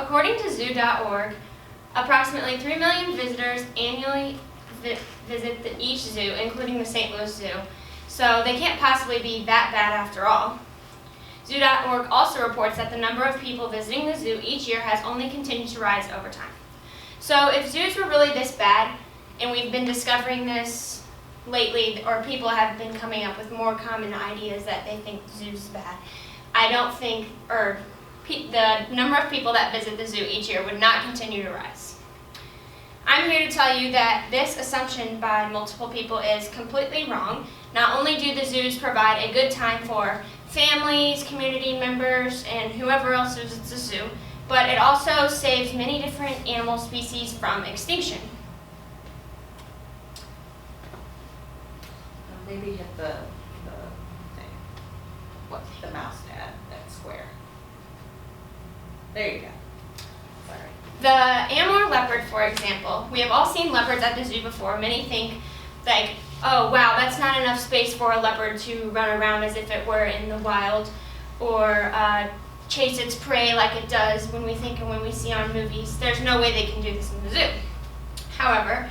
according to zoo.org, approximately 3 million visitors annually visit each zoo, including the St. Louis Zoo. So they can't possibly be that bad after all. Zoo.org also reports that the number of people visiting the zoo each year has only continued to rise over time. So if zoos were really this bad, and we've been discovering this lately, or people have been coming up with more common ideas that they think zoos are bad, I don't think, the number of people that visit the zoo each year would not continue to rise. I'm here to tell you that this assumption by multiple people is completely wrong. Not only do the zoos provide a good time for families, community members, and whoever else visits the zoo, but it also saves many different animal species from extinction. Maybe hit the thing. What? The mouse pad, that square. There you go. Sorry. The Amur leopard, for example, we have all seen leopards at the zoo before. Many think, like, oh wow, that's not enough space for a leopard to run around as if it were in the wild, or chase its prey like it does when we see on movies. There's no way they can do this in the zoo. However,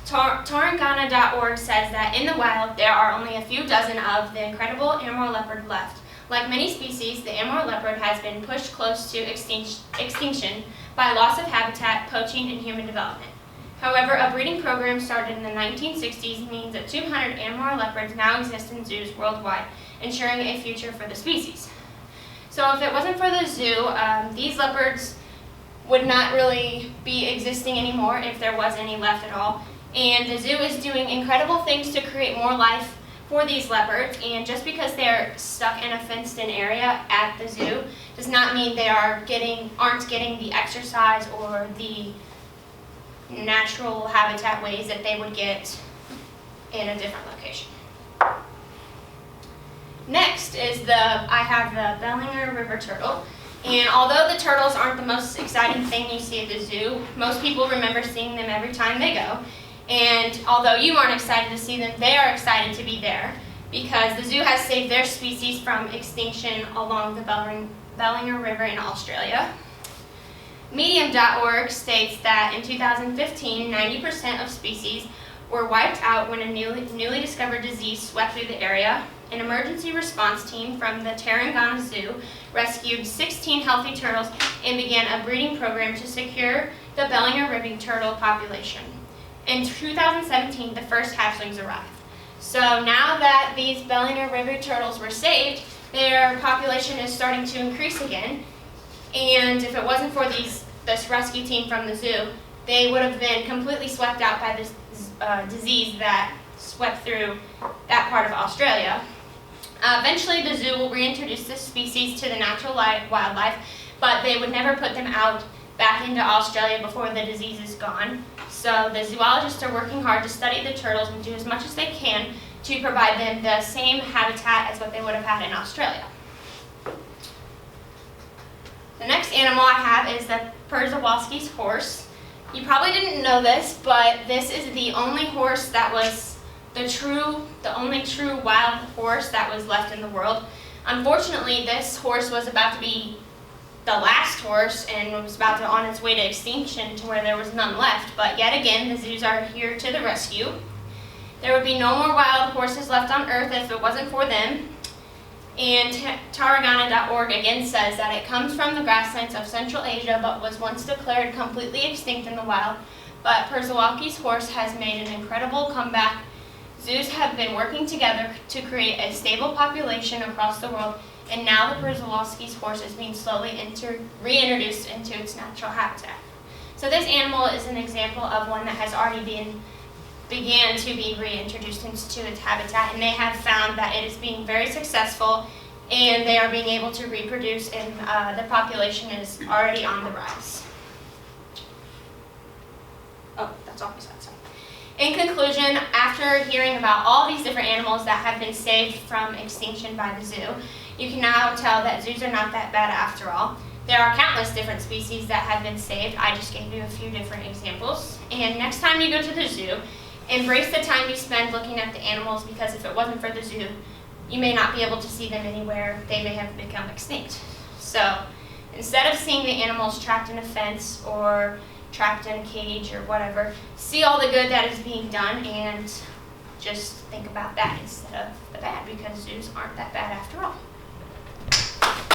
Tarangana.org says that in the wild there are only a few dozen of the incredible Amur leopard left. Like many species, the Amur leopard has been pushed close to extinction by loss of habitat, poaching, and human development. However, a breeding program started in the 1960s means that 200 Amur leopards now exist in zoos worldwide, ensuring a future for the species. So if it wasn't for the zoo, these leopards would not really be existing anymore if there was any left at all. And the zoo is doing incredible things to create more life for these leopards, and just because they're stuck in a fenced-in area at the zoo does not mean they aren't getting the exercise or the natural habitat ways that they would get in a different location. Next is I have the Bellinger river turtle. And although the turtles aren't the most exciting thing you see at the zoo, most people remember seeing them every time they go. And although you aren't excited to see them, they are excited to be there because the zoo has saved their species from extinction along the Bellinger River in Australia. Medium.org states that in 2015, 90% of species were wiped out when a newly discovered disease swept through the area. An emergency response team from the Tarangana Zoo rescued 16 healthy turtles and began a breeding program to secure the Bellinger river turtle population. In 2017, the first hatchlings arrived. So now that these Bellinger river turtles were saved, their population is starting to increase again. And if it wasn't for this rescue team from the zoo, they would have been completely swept out by this disease that swept through that part of Australia. Eventually, the zoo will reintroduce this species to the natural wildlife, but they would never put them out back into Australia before the disease is gone. So the zoologists are working hard to study the turtles and do as much as they can to provide them the same habitat as what they would have had in Australia. The next animal I have is the Persuasive's horse. You probably didn't know this, but this is the only horse that was the only true wild horse that was left in the world. Unfortunately, this horse was about to be the last horse and was about to on its way to extinction to where there was none left, but yet again the zoos are here to the rescue. There would be no more wild horses left on Earth if it wasn't for them. And Tarangana.org again says that it comes from the grasslands of Central Asia but was once declared completely extinct in the wild. But Persuasive's horse has made an incredible comeback. Zoos have been working together to create a stable population across the world, and now the Persuasive's horse is being slowly reintroduced into its natural habitat. So this animal is an example of one that has already began to be reintroduced into its habitat, and they have found that it is being very successful and they are being able to reproduce, and the population is already on the rise. Oh, that's all we said, sorry. In conclusion, after hearing about all these different animals that have been saved from extinction by the zoo, you can now tell that zoos are not that bad after all. There are countless different species that have been saved. I just gave you a few different examples. And next time you go to the zoo, embrace the time you spend looking at the animals, because if it wasn't for the zoo, you may not be able to see them anywhere. They may have become extinct. So Instead of seeing the animals trapped in a fence or trapped in a cage or whatever, see all the good that is being done and just think about that instead of the bad, because zoos aren't that bad after all.